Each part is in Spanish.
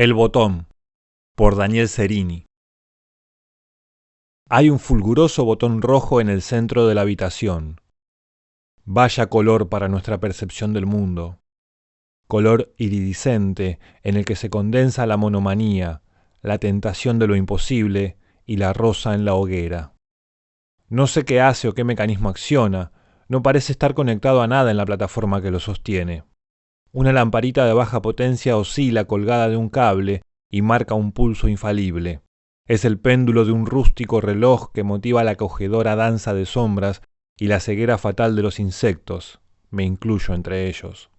El botón, por Daniel Serini. Hay un fulguroso botón rojo en el centro de la habitación. Vaya color para nuestra percepción del mundo. Color iridiscente en el que se condensa la monomanía, la tentación de lo imposible y la rosa en la hoguera. No sé qué hace o qué mecanismo acciona, no parece estar conectado a nada en la plataforma que lo sostiene. Una lamparita de baja potencia oscila colgada de un cable y marca un pulso infalible. Es el péndulo de un rústico reloj que motiva la acogedora danza de sombras y la ceguera fatal de los insectos, me incluyo entre ellos.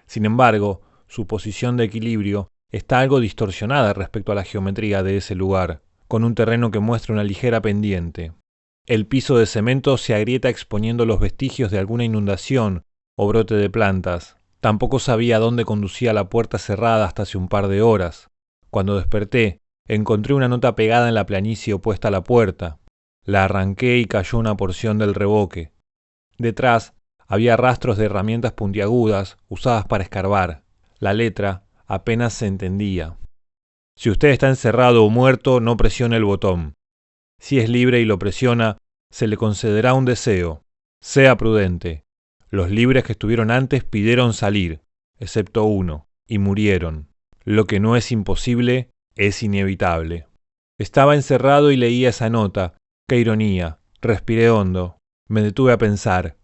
Sin embargo, su posición de equilibrio está algo distorsionada respecto a la geometría de ese lugar, con un terreno que muestra una ligera pendiente. El piso de cemento se agrieta exponiendo los vestigios de alguna inundación o brote de plantas. Tampoco sabía a dónde conducía la puerta cerrada hasta hace un par de horas. Cuando desperté, encontré una nota pegada en la planicie opuesta a la puerta. La arranqué y cayó una porción del revoque. Detrás había rastros de herramientas puntiagudas usadas para escarbar. La letra apenas se entendía. Si usted está encerrado o muerto, no presione el botón. Si es libre y lo presiona, se le concederá un deseo. Sea prudente. Los libres que estuvieron antes pidieron salir, excepto uno, y murieron. Lo que no es imposible es inevitable. Estaba encerrado y leía esa nota. ¡Qué ironía! Respiré hondo. Me detuve a pensar.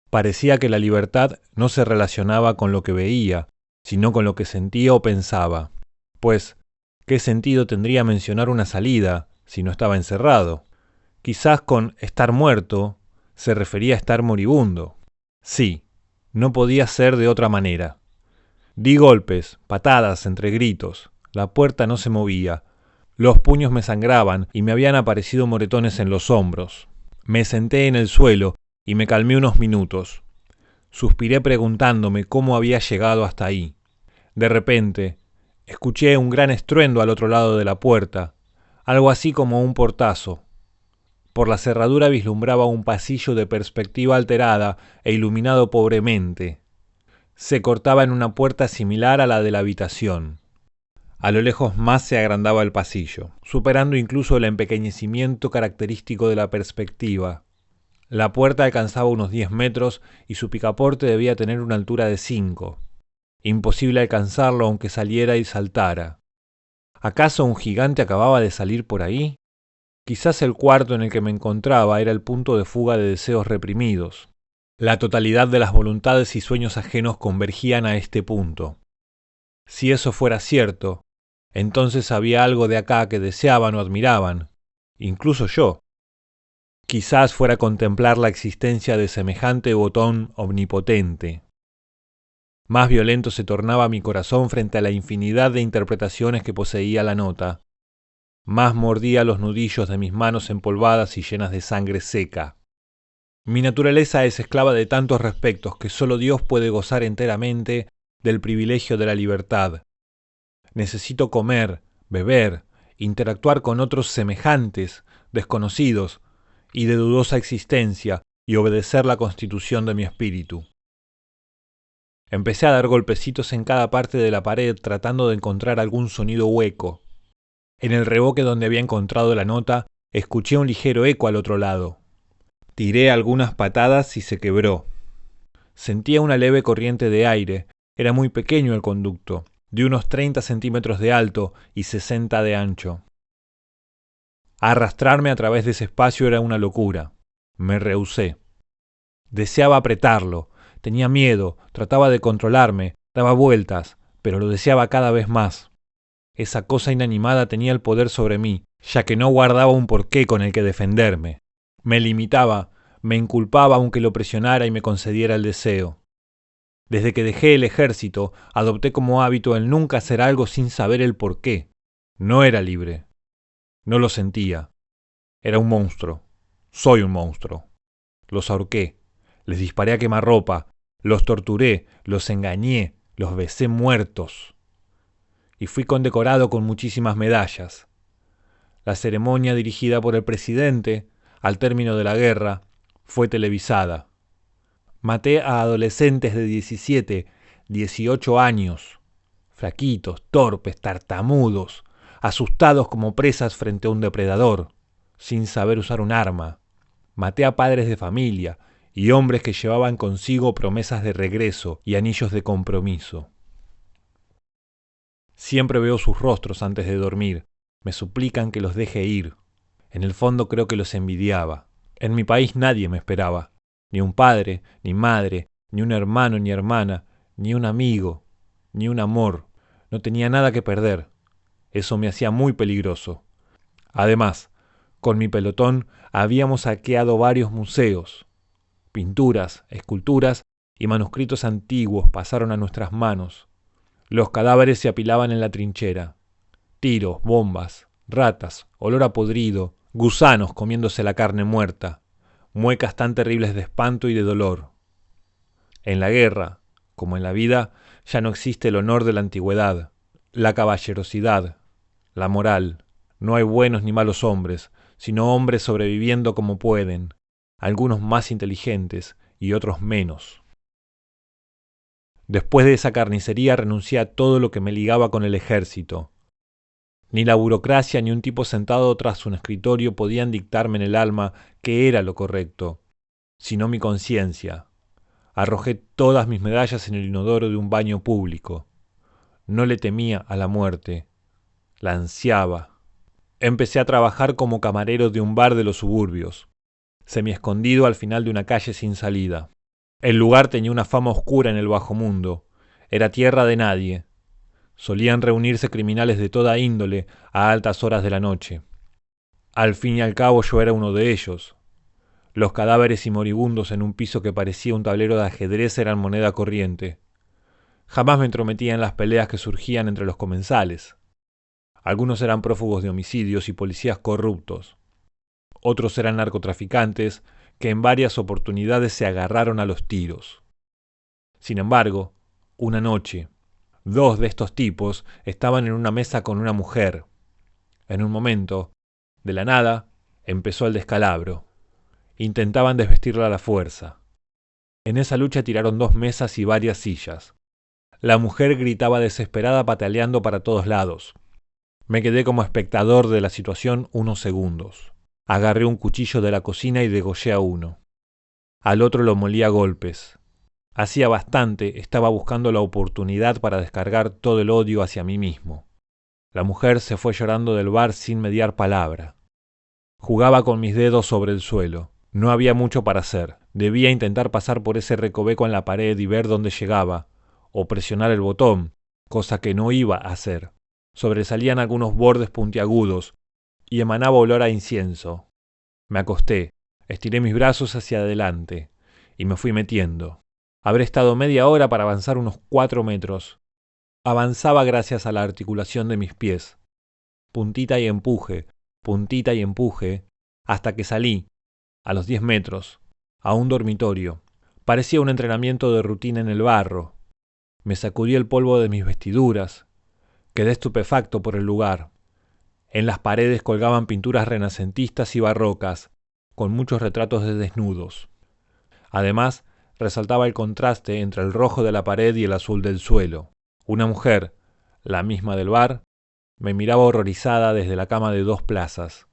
Parecía que la libertad no se relacionaba con lo que veía, sino con lo que sentía o pensaba. Pues, ¿qué sentido tendría mencionar una salida si no estaba encerrado? Quizás con estar muerto se refería a estar moribundo. Sí, no podía ser de otra manera. Di golpes, patadas entre gritos. La puerta no se movía. Los puños me sangraban y me habían aparecido moretones en los hombros. Me senté en el suelo y me calmé unos minutos. Suspiré preguntándome cómo había llegado hasta ahí. De repente, escuché un gran estruendo al otro lado de la puerta, algo así como un portazo. Por la cerradura vislumbraba un pasillo de perspectiva alterada e iluminado pobremente. Se cortaba en una puerta similar a la de la habitación. A lo lejos más se agrandaba el pasillo, superando incluso el empequeñecimiento característico de la perspectiva. La puerta alcanzaba unos 10 metros y su picaporte debía tener una altura de 5. Imposible alcanzarlo aunque saliera y saltara. ¿Acaso un gigante acababa de salir por ahí? Quizás el cuarto en el que me encontraba era el punto de fuga de deseos reprimidos. La totalidad de las voluntades y sueños ajenos convergían a este punto. Si eso fuera cierto, entonces había algo de acá que deseaban o admiraban, incluso yo. Quizás fuera a contemplar la existencia de semejante botón omnipotente. Más violento se tornaba mi corazón frente a la infinidad de interpretaciones que poseía la nota. Más mordía los nudillos de mis manos empolvadas y llenas de sangre seca. Mi naturaleza es esclava de tantos respectos que solo Dios puede gozar enteramente del privilegio de la libertad. Necesito comer, beber, interactuar con otros semejantes, desconocidos y de dudosa existencia, y obedecer la constitución de mi espíritu. Empecé a dar golpecitos en cada parte de la pared tratando de encontrar algún sonido hueco. En el revoque donde había encontrado la nota, escuché un ligero eco al otro lado. Tiré algunas patadas y se quebró. Sentía una leve corriente de aire. Era muy pequeño el conducto, de unos 30 centímetros de alto y 60 de ancho. Arrastrarme a través de ese espacio era una locura. Me rehusé. Deseaba apretarlo. Tenía miedo, trataba de controlarme, daba vueltas, pero lo deseaba cada vez más. Esa cosa inanimada tenía el poder sobre mí, ya que no guardaba un porqué con el que defenderme. Me limitaba, me inculpaba aunque lo presionara y me concediera el deseo. Desde que dejé el ejército, adopté como hábito el nunca hacer algo sin saber el porqué. No era libre. No lo sentía. Era un monstruo. Soy un monstruo. Los ahorqué. Les disparé a quemarropa. Los torturé. Los engañé. Los besé muertos. Y fui condecorado con muchísimas medallas. La ceremonia dirigida por el presidente, al término de la guerra, fue televisada. Maté a adolescentes de 17, 18 años. flaquitos, torpes, tartamudos, asustados como presas frente a un depredador, sin saber usar un arma. Maté a padres de familia y hombres que llevaban consigo promesas de regreso y anillos de compromiso. Siempre veo sus rostros antes de dormir, me suplican que los deje ir. En el fondo creo que los envidiaba. En mi país nadie me esperaba, ni un padre, ni madre, ni un hermano ni hermana, ni un amigo, ni un amor. No tenía nada que perder. Eso me hacía muy peligroso. Además, con mi pelotón habíamos saqueado varios museos. Pinturas, esculturas y manuscritos antiguos pasaron a nuestras manos. Los cadáveres se apilaban en la trinchera. Tiros, bombas, ratas, olor a podrido, gusanos comiéndose la carne muerta, muecas tan terribles de espanto y de dolor. En la guerra, como en la vida, ya no existe el honor de la antigüedad, la caballerosidad, la moral. No hay buenos ni malos hombres, sino hombres sobreviviendo como pueden, algunos más inteligentes y otros menos. Después de esa carnicería renuncié a todo lo que me ligaba con el ejército. Ni la burocracia ni un tipo sentado tras un escritorio podían dictarme en el alma qué era lo correcto, sino mi conciencia. Arrojé todas mis medallas en el inodoro de un baño público. No le temía a la muerte, la ansiaba. Empecé a trabajar como camarero de un bar de los suburbios, semiescondido al final de una calle sin salida. El lugar tenía una fama oscura en el bajo mundo. Era tierra de nadie. Solían reunirse criminales de toda índole a altas horas de la noche. Al fin y al cabo yo era uno de ellos. Los cadáveres y moribundos en un piso que parecía un tablero de ajedrez eran moneda corriente. Jamás me entrometía en las peleas que surgían entre los comensales. Algunos eran prófugos de homicidios y policías corruptos. Otros eran narcotraficantes que en varias oportunidades se agarraron a los tiros. Sin embargo, una noche, 2 de estos tipos estaban en una mesa con una mujer. En un momento, de la nada, empezó el descalabro. Intentaban desvestirla a la fuerza. En esa lucha tiraron 2 mesas y varias sillas. La mujer gritaba desesperada pataleando para todos lados. Me quedé como espectador de la situación unos segundos. Agarré un cuchillo de la cocina y degollé a uno. Al otro lo molí a golpes. Hacía bastante estaba buscando la oportunidad para descargar todo el odio hacia mí mismo. La mujer se fue llorando del bar sin mediar palabra. Jugaba con mis dedos sobre el suelo. No había mucho para hacer. Debía intentar pasar por ese recoveco en la pared y ver dónde llegaba, o presionar el botón, cosa que no iba a hacer. Sobresalían algunos bordes puntiagudos y emanaba olor a incienso. Me acosté, estiré mis brazos hacia adelante y me fui metiendo. Habré estado media hora para avanzar unos 4 metros. Avanzaba gracias a la articulación de mis pies. Puntita y empuje, hasta que salí, a los 10 metros, a un dormitorio. Parecía un entrenamiento de rutina en el barro. Me sacudí el polvo de mis vestiduras. Quedé estupefacto por el lugar. En las paredes colgaban pinturas renacentistas y barrocas, con muchos retratos de desnudos. Además, resaltaba el contraste entre el rojo de la pared y el azul del suelo. Una mujer, la misma del bar, me miraba horrorizada desde la cama de 2 plazas.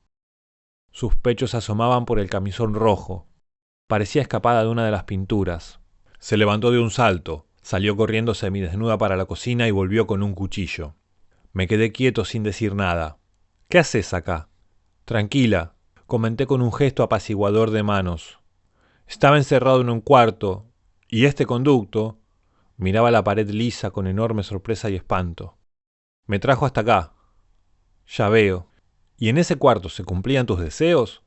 Sus pechos asomaban por el camisón rojo. Parecía escapada de una de las pinturas. Se levantó de un salto, salió corriendo semidesnuda para la cocina y volvió con un cuchillo. Me quedé quieto sin decir nada. ¿Qué haces acá? Tranquila, comenté con un gesto apaciguador de manos. Estaba encerrado en un cuarto, y este conducto miraba la pared lisa con enorme sorpresa y espanto. Me trajo hasta acá. Ya veo. ¿Y en ese cuarto se cumplían tus deseos?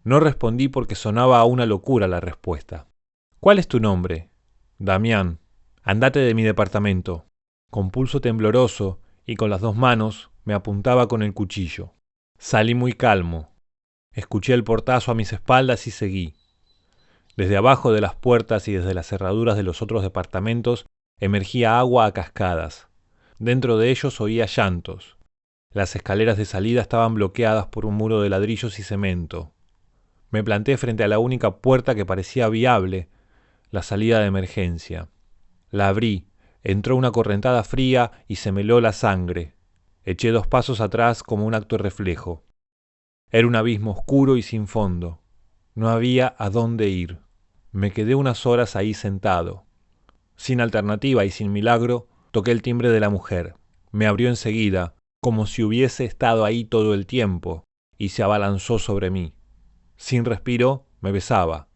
No respondí porque sonaba a una locura la respuesta. ¿Cuál es tu nombre? Damián. Andate de mi departamento. Con pulso tembloroso y con las 2 manos me apuntaba con el cuchillo. Salí muy calmo. Escuché el portazo a mis espaldas y seguí. Desde abajo de las puertas y desde las cerraduras de los otros departamentos emergía agua a cascadas. Dentro de ellos oía llantos. Las escaleras de salida estaban bloqueadas por un muro de ladrillos y cemento. Me planté frente a la única puerta que parecía viable, la salida de emergencia. La abrí, entró una correntada fría y se me heló la sangre. Eché 2 pasos atrás como un acto de reflejo. Era un abismo oscuro y sin fondo. No había a dónde ir. Me quedé unas horas ahí sentado. Sin alternativa y sin milagro, toqué el timbre de la mujer. Me abrió enseguida, como si hubiese estado ahí todo el tiempo, y se abalanzó sobre mí. Sin respiro, me besaba.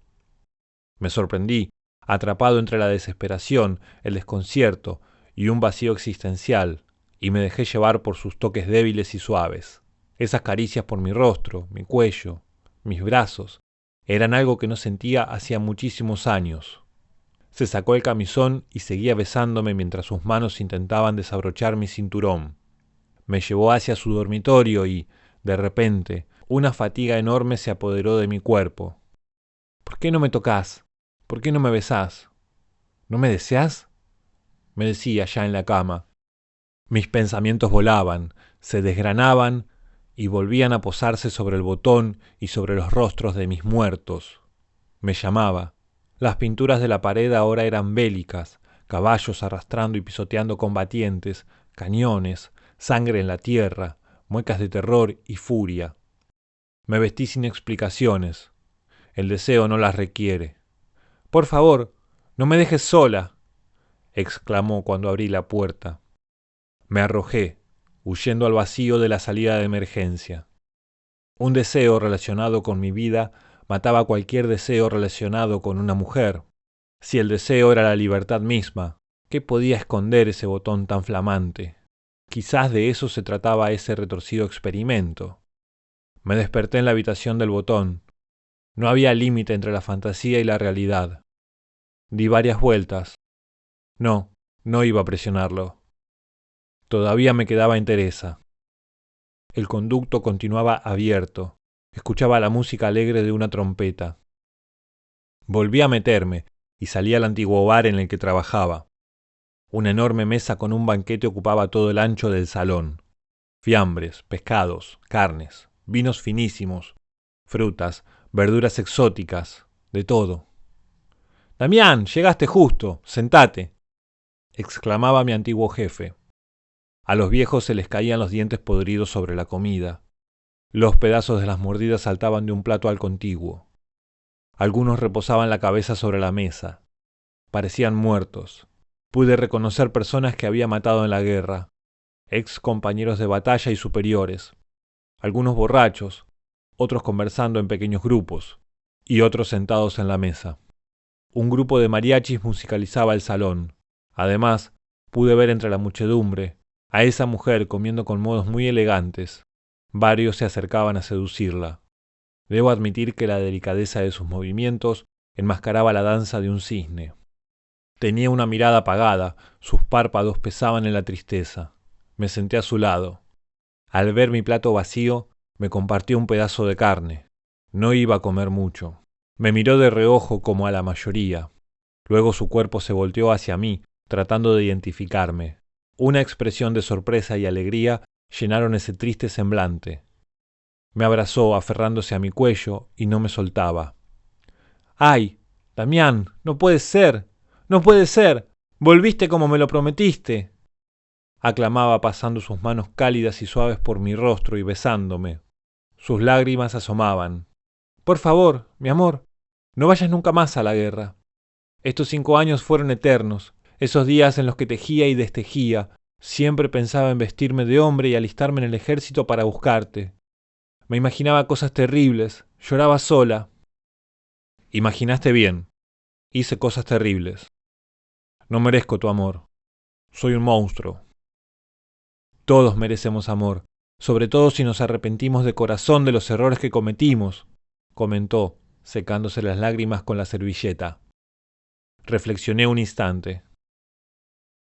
Me sorprendí, atrapado entre la desesperación, el desconcierto y un vacío existencial, y me dejé llevar por sus toques débiles y suaves. Esas caricias por mi rostro, mi cuello, mis brazos, eran algo que no sentía hacía muchísimos años. Se sacó el camisón y seguía besándome mientras sus manos intentaban desabrochar mi cinturón. Me llevó hacia su dormitorio y, de repente, una fatiga enorme se apoderó de mi cuerpo. ¿Por qué no me tocás? ¿Por qué no me besás? ¿No me deseás? Me decía ya en la cama. Mis pensamientos volaban, se desgranaban y volvían a posarse sobre el botón y sobre los rostros de mis muertos. Me llamaba. Las pinturas de la pared ahora eran bélicas, caballos arrastrando y pisoteando combatientes, cañones, sangre en la tierra, muecas de terror y furia. Me vestí sin explicaciones. El deseo no las requiere. «Por favor, no me dejes sola», exclamó cuando abrí la puerta. Me arrojé, huyendo al vacío de la salida de emergencia. Un deseo relacionado con mi vida mataba cualquier deseo relacionado con una mujer. Si el deseo era la libertad misma, ¿qué podía esconder ese botón tan flamante? Quizás de eso se trataba ese retorcido experimento. Me desperté en la habitación del botón. No había límite entre la fantasía y la realidad. Di varias vueltas. No iba a presionarlo. Todavía me quedaba entereza. El conducto continuaba abierto. Escuchaba la música alegre de una trompeta. Volví a meterme y salí al antiguo bar en el que trabajaba. Una enorme mesa con un banquete ocupaba todo el ancho del salón. Fiambres, pescados, carnes, vinos finísimos, frutas, verduras exóticas, de todo. «Damián, llegaste justo, sentate», exclamaba mi antiguo jefe. A los viejos se les caían los dientes podridos sobre la comida. Los pedazos de las mordidas saltaban de un plato al contiguo. Algunos reposaban la cabeza sobre la mesa. Parecían muertos. Pude reconocer personas que había matado en la guerra, ex compañeros de batalla y superiores. Algunos borrachos, otros conversando en pequeños grupos, y otros sentados en la mesa. Un grupo de mariachis musicalizaba el salón. Además, pude ver entre la muchedumbre a esa mujer comiendo con modos muy elegantes. Varios se acercaban a seducirla. Debo admitir que la delicadeza de sus movimientos enmascaraba la danza de un cisne. Tenía una mirada apagada, sus párpados pesaban en la tristeza. Me senté a su lado. Al ver mi plato vacío, me compartió un pedazo de carne. No iba a comer mucho. Me miró de reojo como a la mayoría. Luego su cuerpo se volteó hacia mí, tratando de identificarme. Una expresión de sorpresa y alegría llenaron ese triste semblante. Me abrazó aferrándose a mi cuello y no me soltaba. «¡Ay, Damián, no puede ser! ¡No puede ser! ¡Volviste como me lo prometiste!», aclamaba pasando sus manos cálidas y suaves por mi rostro y besándome. Sus lágrimas asomaban. «Por favor, mi amor, no vayas nunca más a la guerra. Estos 5 años fueron eternos, esos días en los que tejía y destejía. Siempre pensaba en vestirme de hombre y alistarme en el ejército para buscarte. Me imaginaba cosas terribles, lloraba sola». «Imaginaste bien. Hice cosas terribles. No merezco tu amor. Soy un monstruo». «Todos merecemos amor, sobre todo si nos arrepentimos de corazón de los errores que cometimos», comentó, secándose las lágrimas con la servilleta. Reflexioné un instante.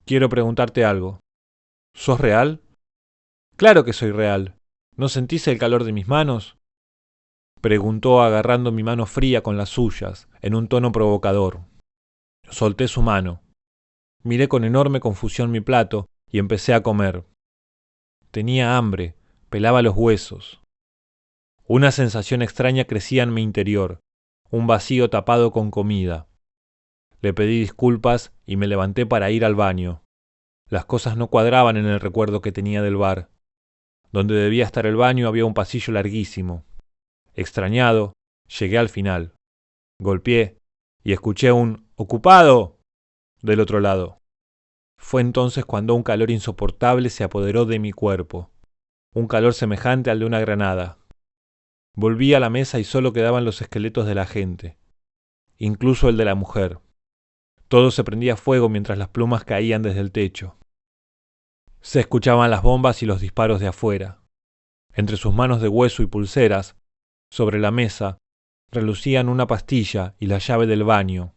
«Quiero preguntarte algo. ¿Sos real?» «Claro que soy real. ¿No sentís el calor de mis manos?», preguntó agarrando mi mano fría con las suyas, en un tono provocador. Solté su mano. Miré con enorme confusión mi plato y empecé a comer. Tenía hambre, pelaba los huesos. Una sensación extraña crecía en mi interior, un vacío tapado con comida. Le pedí disculpas y me levanté para ir al baño. Las cosas no cuadraban en el recuerdo que tenía del bar. Donde debía estar el baño había un pasillo larguísimo. Extrañado, llegué al final. Golpeé y escuché un «¡Ocupado!» del otro lado. Fue entonces cuando un calor insoportable se apoderó de mi cuerpo, un calor semejante al de una granada. Volví a la mesa y solo quedaban los esqueletos de la gente, incluso el de la mujer. Todo se prendía fuego mientras las plumas caían desde el techo. Se escuchaban las bombas y los disparos de afuera. Entre sus manos de hueso y pulseras, sobre la mesa, relucían una pastilla y la llave del baño.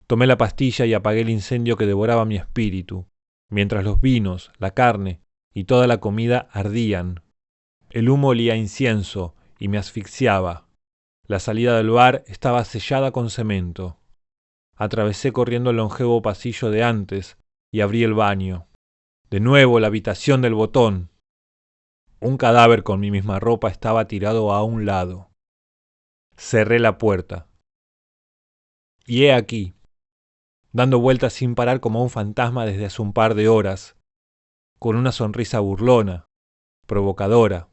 Tomé la pastilla y apagué el incendio que devoraba mi espíritu, mientras los vinos, la carne y toda la comida ardían. El humo olía a incienso y me asfixiaba. La salida del bar estaba sellada con cemento. Atravesé corriendo el longevo pasillo de antes y abrí el baño. De nuevo la habitación del botón. Un cadáver con mi misma ropa estaba tirado a un lado. Cerré la puerta. Y he aquí, dando vueltas sin parar como un fantasma desde hace un par de horas, con una sonrisa burlona, provocadora.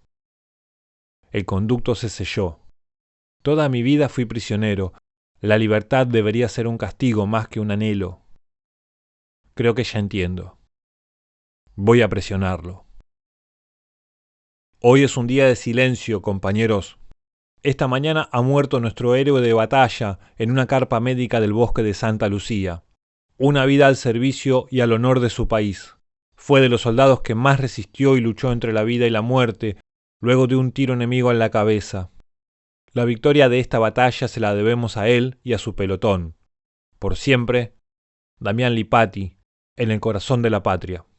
El conducto se selló. Toda mi vida fui prisionero. La libertad debería ser un castigo más que un anhelo. Creo que ya entiendo. Voy a presionarlo. Hoy es un día de silencio, compañeros. Esta mañana ha muerto nuestro héroe de batalla en una carpa médica del bosque de Santa Lucía. Una vida al servicio y al honor de su país. Fue de los soldados que más resistió y luchó entre la vida y la muerte, luego de un tiro enemigo en la cabeza. La victoria de esta batalla se la debemos a él y a su pelotón. Por siempre, Damián Lipati, en el corazón de la patria.